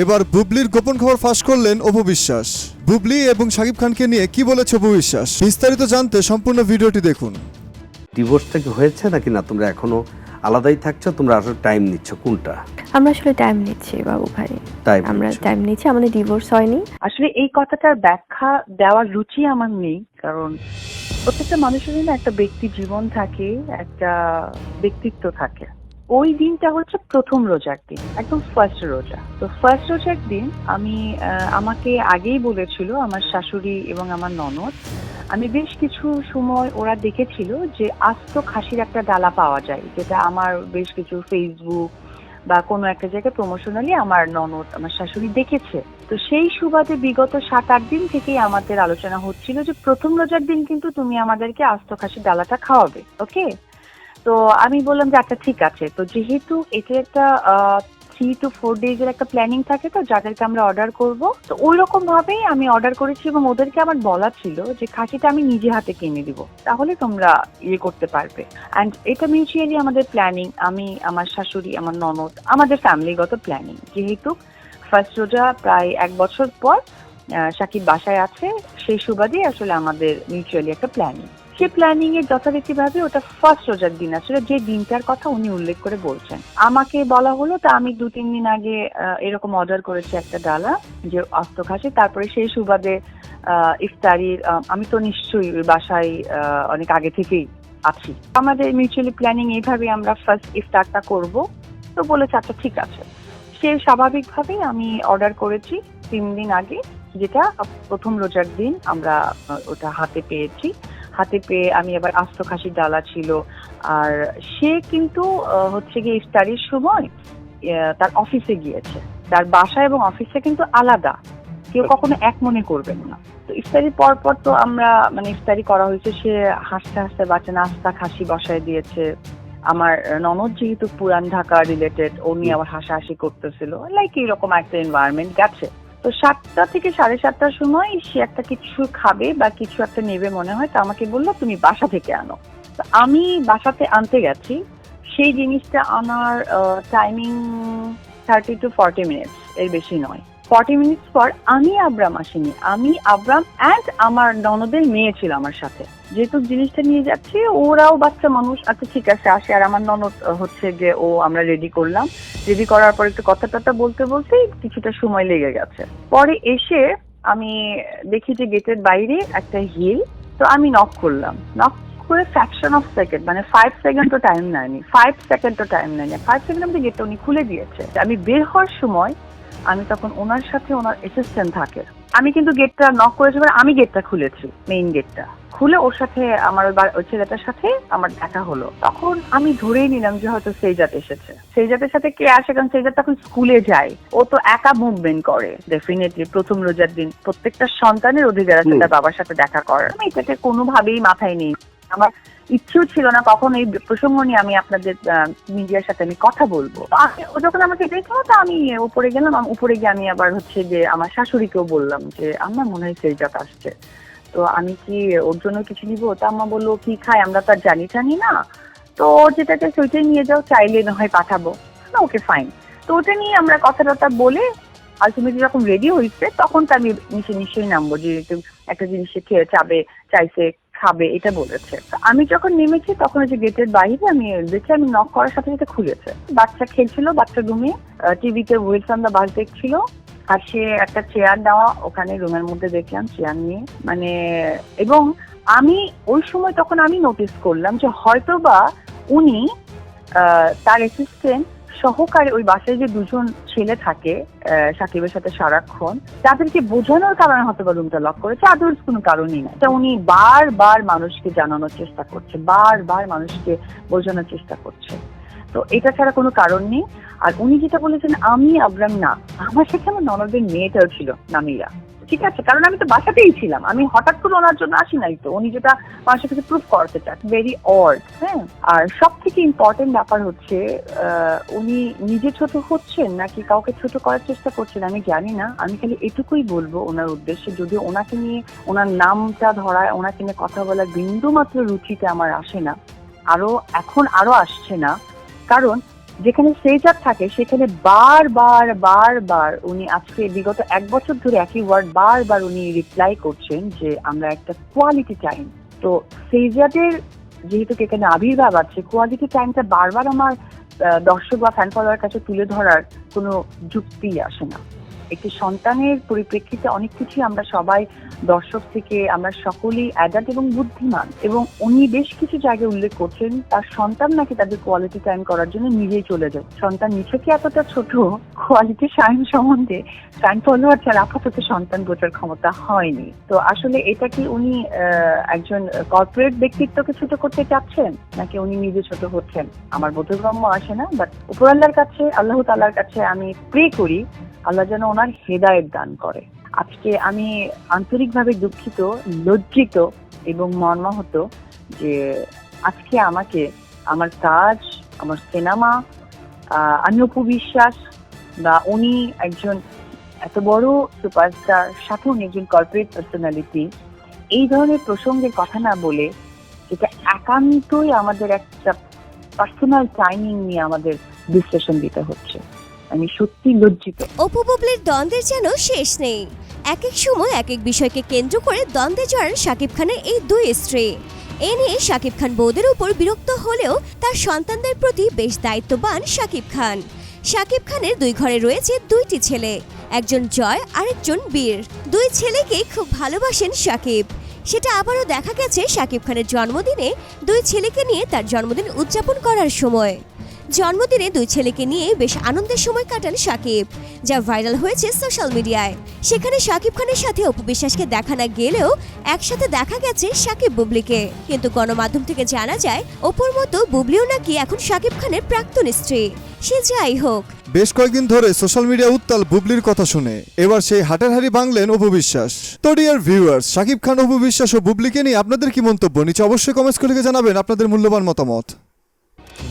এবার বুবলির গোপন খবর ফাঁস করলেন অপু বিশ্বাস। বুবলি এবং শাকিব খানকে নিয়ে কি বলেছে অপু বিশ্বাস, বিস্তারিত জানতে সম্পূর্ণ ভিডিওটি দেখুন। ডিভোর্সটা কি হয়েছে নাকি না, তোমরা এখনো আলাদাই থাকছো, তোমরা আসলে টাইম নিচ্ছ কোনটা? আমরা আসলে টাইম নিচ্ছি বাবু ভাই, আমরা টাইম নিচ্ছি, আমাদের ডিভোর্স হয়নি। আসলে এই কথাটার ব্যাখ্যা দেওয়ার রুচি আমার নেই, কারণ প্রত্যেকটা মানুষেরই না একটা ব্যক্তি জীবন থাকে, একটা ব্যক্তিত্ব থাকে। ওই দিনটা হচ্ছে প্রথম রোজার দিন, একদম ফার্স্ট রোজা। তো ফার্স্ট রোজার দিন আমাকে আগেই বলেছিল আমার শাশুড়ি এবং আমার ননদ, আমি বেশ কিছু সময় ওরা দেখেছিল যে আস্ত খাসির একটা ডালা পাওয়া যায়, যেটা আমার বেশ কিছু ফেসবুক বা কোনো একটা জায়গায় প্রমোশনালি আমার ননদ আমার শাশুড়ি দেখেছে। তো সেই সুবাদে বিগত 7-8 দিন থেকেই আমাদের আলোচনা হচ্ছিল যে প্রথম রোজার দিন কিন্তু তুমি আমাদেরকে আস্ত খাসির ডালাটা খাওয়াবে, ওকে? তো আমি বললাম যে আচ্ছা ঠিক আছে। তো যেহেতু এটা একটা 3 to 4 ডেজের একটা প্ল্যানিং থাকে, তো যাদেরকে আমরা অর্ডার করব, তো ওই রকম ভাবেই আমি অর্ডার করেছি এবং ওদেরকে আমার বলা ছিল যে খাসিটা আমি নিজে হাতে কিনে দিব, তাহলে তোমরা করতে পারবে। অ্যান্ড এটা মিউচুয়ালি আমাদের প্ল্যানিং, আমি, আমার শাশুড়ি, আমার ননদ, আমাদের ফ্যামিলিগত প্ল্যানিং। যেহেতু ফার্স্ট রোজা প্রায় 1 বছর পর শাকিব বাসায় আছে, সেই সুবাদে আসলে আমাদের মিউচুয়ালি একটা প্ল্যানিং। সেই প্ল্যানিং এর যথারীতিভাবে ওটা ফার্স্ট রোজার দিন আসলে যে দিনটার কথা উনি উল্লেখ করে বলছেন। আমাকে বলা হলো, তা আমি 2-3 দিন আগে এরকম অর্ডার করেছি একটা ডালা যে আস্ত খাসি। তারপরে সেই সুবাদে ইফতারির আমি তো নিশ্চয়ই বাসায় অনেক আগে থেকেই আছি। আমাদের মিউচুয়ালি প্ল্যানিং এইভাবে আমরা ফার্স্ট ইফতারটা করব। তো বলেছে আচ্ছা ঠিক আছে। সে স্বাভাবিকভাবেই আমি অর্ডার করেছি 3 দিন আগে, যেটা প্রথম রোজার দিন আমরা ওটা হাতে পেয়েছি। হাতে পেয়ে আমি আবার আস্ত খাসির ডালা ছিল। আর সে কিন্তু হচ্ছে গিয়ে ইফতারির সময় তার অফিসে গিয়েছে। তার বাসা এবং অফিসে কিন্তু আলাদা, কেউ কখনো এক মনে করবেন না। তো ইফতারির পর পর তো আমরা ইফতারি করা হয়েছে, সে হাসতে হাসতে বাচ্চা নাস্তা খাসি বসায় দিয়েছে। আমার ননদ যেহেতু পুরান ঢাকা রিলেটেড, উনি আবার হাসাহাসি করতেছিল, লাইক এইরকম একটা এনভায়রনমেন্ট গেছে। তো 7টা থেকে 7:30টার সময় সে একটা কিছু খাবে বা কিছু একটা নেবে মনে হয়, তো আমাকে বললো তুমি বাসা থেকে আনো। তো আমি বাসাতে আনতে গেছি। সেই জিনিসটা আনার টাইমিং 30 to 40 মিনিটস, এর বেশি নয়। 40 মিনিটস পর আমি আব্রাম আসিনি, আমি আব্রাম অ্যান্ড আমার ননদের মেয়ে ছিল আমার সাথে। যেহেতু জিনিসটা নিয়ে যাচ্ছি, ওরাও বাচ্চা মানুষ, আচ্ছা ঠিক আছে আসে। আর আমার ননদ হচ্ছে যে আমরা রেডি করলাম। রেডি করার পর একটু কথা বলতে বলতে কিছুটা সময় লেগে গেছে। পরে এসে আমি দেখি যে গেটের বাইরে একটা হিল। তো আমি নক করলাম, নক করে ফ্র্যাকশন অফ সেকেন্ড, 5 সেকেন্ডও টাইম নেয়নি, 5 সেকেন্ড মধ্যে গেটটা উনি খুলে দিয়েছে। আমি বের হওয়ার সময় আমি তখন ওনার সাথে ওনার অ্যাসিস্ট্যান্ট থাকে, আমি কিন্তু গেটটা নক করেছি, আমি গেটটা খুলেছি, মেইন গেটটা খুলে ওর সাথে আমার ওই ছেলেটার সাথে আমার দেখা হলো। তখন আমি ধরেই নিলাম যে হয়তো সেইজাত এসেছে। সেইজাতের সাথে কে আসে, কারণ সেইজাত তখন স্কুলে যায়, ও তো একা মুভমেন্ট করে। ডেফিনেটলি প্রথম রোজার দিন প্রত্যেকটা সন্তানের অধিকার আছে তার বাবার সাথে দেখা করার। আমি এটাকে কোনোভাবেই মাথায় নেই, আমার ইচ্ছেও ছিল না কখন এই প্রসঙ্গ নিয়ে আমি আপনাদের মিডিয়ার সাথে আমি কথা বলবো। ও যখন আমাকে দেখলো, তো আমি উপরে গেলাম। উপরে গিয়ে আমি আবার হচ্ছে যে আমার শাশুড়িকেও বললাম যে আমার মনে হয় সেইজাত আসছে, তো আমি কি ওর জন্য কিছু নিবো? তা আম্মা বললো কি খায় আমরা তো আর জানি না, তো যেটাকে সেটাই নিয়ে যাও, চাইলে না হয় পাঠাবো না, ওকে ফাইন। তো ওটা নিয়ে আমরা কথা বলে আলটিমেটলি যখন রেডি হয়েছে, তখন তো আমি নিশ্চয়ই নামবো, যে একটা জিনিস খেয়ে চাইছে খাবে, এটা বলেছে। আমি যখন নেমেছি তখন ওই যে গেটের বাইরে আমি দেখি, আমি নক করার সাথে সাথে খুলেছে। বাচ্চা খেলছিল, বাচ্চা রুমে টিভিতে ওয়েলস অন দ্য বাস দেখছিল। আর সে একটা চেয়ার দেওয়া ওখানে রুমের মধ্যে দেখলাম, চেয়ার নিয়ে এবং আমি ওই সময় তখন আমি নোটিস করলাম যে হয়তো বা উনি তার অ্যাসিস্ট্যান্ট সহকারে ওই বাসায় যে 2জন ছেলে থাকে সাকিবের সাথে সারাক্ষণ, তাদেরকে বোঝানোর কারণে হয়তো বা রুমটা লক করেছে, আদার্স কোনো কারণই না। উনি বারবার মানুষকে জানানোর চেষ্টা করছে, বারবার মানুষকে বোঝানোর চেষ্টা করছে। তো এটা ছাড়া কোনো কারণ নেই। আর উনি যেটা বলেছেন আমি আব্রাম না, আমার সাথে আমার ননদের মেয়েটাও ছিল নামিরা, ঠিক আছে? কারণ আমি তো বাসাতেই ছিলাম, আমি হঠাৎ করে ওনার জন্য আসি নাই। তো উনি যেটা মানুষের কাছে প্রুফ করতে চান, ভেরি অড। হ্যাঁ, আর সব থেকে ইম্পর্টেন্ট ব্যাপার হচ্ছে উনি নিজে ছোট হচ্ছেন নাকি কাউকে ছোট করার চেষ্টা করছেন আমি জানি না। আমি খালি এটুকুই বলবো ওনার উদ্দেশ্যে, যদি ওনাকে নিয়ে, ওনার নামটা ধরায়, ওনাকে নিয়ে কথা বলার বিন্দু মাত্র রুচিতে আমার আসে না, এখন আরো আসছে না। কারণ যেখানে সেজার থাকে সেখানে বারবার উনি আজকে বিগত 1 বছর ধরে একই ওয়ার্ড বারবার উনি রিপ্লাই করছেন যে আমরা একটা কোয়ালিটি টাইম। তো সেজাদের যেহেতু এখানে আবির্ভাব আছে, কোয়ালিটি টাইমটা বারবার আমার দর্শক বা ফ্যান ফলোয়ার কাছে তুলে ধরার কোনো যুক্তি আসে না। একটি সন্তানের পরিপ্রেক্ষিতে অনেক কিছু আমরা সবাই দর্শক থেকে আমরা সকলেই অ্যাডাল্ট এবং বুদ্ধিমান, এবং উনি বেশ কিছু জায়গায় উল্লেখ করছেন তার সন্তান নাকি তাদের কোয়ালিটি টাইম করার জন্য নিজেই চলে যায়। সন্তান নিছকই এতটা ছোট, কোয়ালিটি টাইম সম্বন্ধে ফ্যান ফলোয়ার ছাড়া আপাতত সন্তান বোঝার ক্ষমতা হয়নি। তো আসলে এটা কি উনি একজন কর্পোরেট ব্যক্তিত্বকে ছোট করতে চাচ্ছেন নাকি উনি নিজে ছোট হচ্ছেন আমার বোধগম্য আসে না। বাট উপরাল্লাহর কাছে, আল্লাহ তাআলার কাছে আমি প্রে করি আল্লাহ যেন ওনার হেদায়েত দান করে। আজকে আমি আন্তরিকভাবে দুঃখিত, লজ্জিত এবং মর্মাহত যে আজকে আমাকে আমার কাজ, আমার সিনেমা, আমি অপু বিশ্বাস বা উনি একজন এত বড় সুপারস্টার, সাথে উনি একজন কর্পোরেট পার্সোনালিটি, এই ধরনের প্রসঙ্গের কথা না বলে যেটা একান্তই আমাদের একটা পার্সোনাল টাইমিং নিয়ে আমাদের বিশ্লেষণ দিতে হচ্ছে। আমি সত্যি লজ্জিত। অপু বুবলির দ্বন্দ্বের যেন শেষ নেই। এক এক সময় এক এক বিষয়কে কেন্দ্র করে দ্বন্দ্বে জড়ান শাকিব খানের এই দুই স্ত্রী। এ নিয়ে শাকিব খান বউদের উপর বিরক্ত হলেও তার সন্তানদের প্রতি বেশ দায়িত্ববান শাকিব খান। শাকিব খানের 2 ঘরে রয়েছে 2টি ছেলে, একজন জয় আরেকজন বীর। 2 ছেলেকেই খুব ভালোবাসেন শাকিব। সেটা আবারও দেখা গেছে শাকিব খানের জন্মদিনে 2 ছেলেকে নিয়ে তার জন্মদিন উদযাপন করার সময়। জন্মদিনে 2 ছেলেকে নিয়ে বেশ আনন্দের সময় কাটান শাকিব, যা ভাইরাল হয়েছে সোশ্যাল মিডিয়ায়। সেখানে শাকিব খানের সাথে অপু বিশ্বাসকে দেখা না গেলেও একসাথে দেখা গেছে শাকিব বুবলিকে। কিন্তু গণমাধ্যম থেকে জানা যায় অপুর মতো বুবলিও নাকি এখন শাকিব খানের প্রাক্তন স্ত্রী। সে যাই হোক, বেশ কয়েকদিন ধরে সোশ্যাল মিডিয়া উত্তাল বুবলির কথা শুনে এবার সেই হাটের হাড়ি ভাঙলেন অপু বিশ্বাস। তো ডিয়ার ভিউয়ার্স, শাকিব খান, অপু বিশ্বাস ও বুবলিকে নিয়ে আপনাদের কি মন্তব্য নিচে অবশ্যই কমেন্টস করে লিখে জানাবেন আপনাদের মূল্যবান মতামত।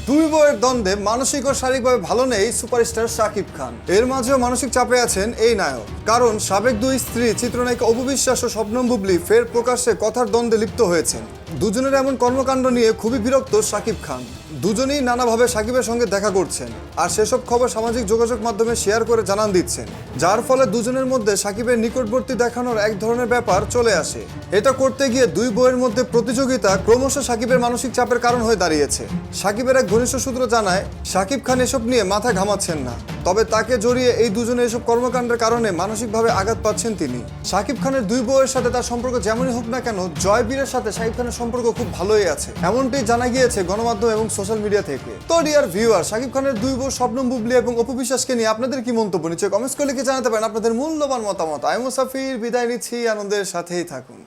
2 বউয়ের দ্বন্দ্বে মানসিক ও শারীরিকভাবে ভালো নেই সুপারস্টার শাকিব খান। এর মাঝেও মানসিক চাপে আছেন এই নায়ক, কারণ সাবেক 2 স্ত্রী চিত্রনায়িকা অপু বিশ্বাস ও শবনম বুবলি ফের প্রকাশ্যে কথার দ্বন্দ্বে লিপ্ত হয়েছেন। দুজনের এমন কর্মকাণ্ড নিয়ে খুবই বিরক্ত শাকিব খান। দুজনেই নানাভাবে শাকিবের সঙ্গে দেখা করছেন আর সেসব খবর সামাজিক যোগাযোগ মাধ্যমে শেয়ার করে জানান দিচ্ছেন, যার ফলে দুজনের মধ্যে শাকিবের নিকটবর্তী দেখানোর এক ধরনের ব্যাপার চলে আসে। এটা করতে গিয়ে 2 বউয়ের মধ্যে প্রতিযোগিতা ক্রমশ শাকিবের মানসিক চাপের কারণ হয়ে দাঁড়িয়েছে। শাকিবের এক ঘনিষ্ঠ সূত্র জানায় শাকিব খান এসব নিয়ে মাথা ঘামাচ্ছেন না, তবে তাকে জড়িয়ে এই দুজনের এসব কর্মকাণ্ডের কারণে মানসিকভাবে আঘাত পাচ্ছেন তিনি। শাকিব খানের 2 বউয়ের সাথে তার সম্পর্ক যেমনই হোক না কেন, জয় বীরের সাথে শাকিব খানের সম্পর্ক খুব ভালোই আছে, এমনটি জানা গিয়েছে গণমাধ্যম এবং সোশ্যাল মিডিয়া থেকে। তো ডিয়ার ভিউয়ার, শাকিব খানের 2 বউ শবনম বুবলি এবং অপু বিশ্বাসকে নিয়ে আপনাদের কি মন্তব্য নিচে কমেন্টস করে লিখে জানাতে পারেন আপনাদের মূল্যবান মতামত। আমি মুসাফির বিদায় নিচ্ছি, আনন্দের সাথেই থাকুন।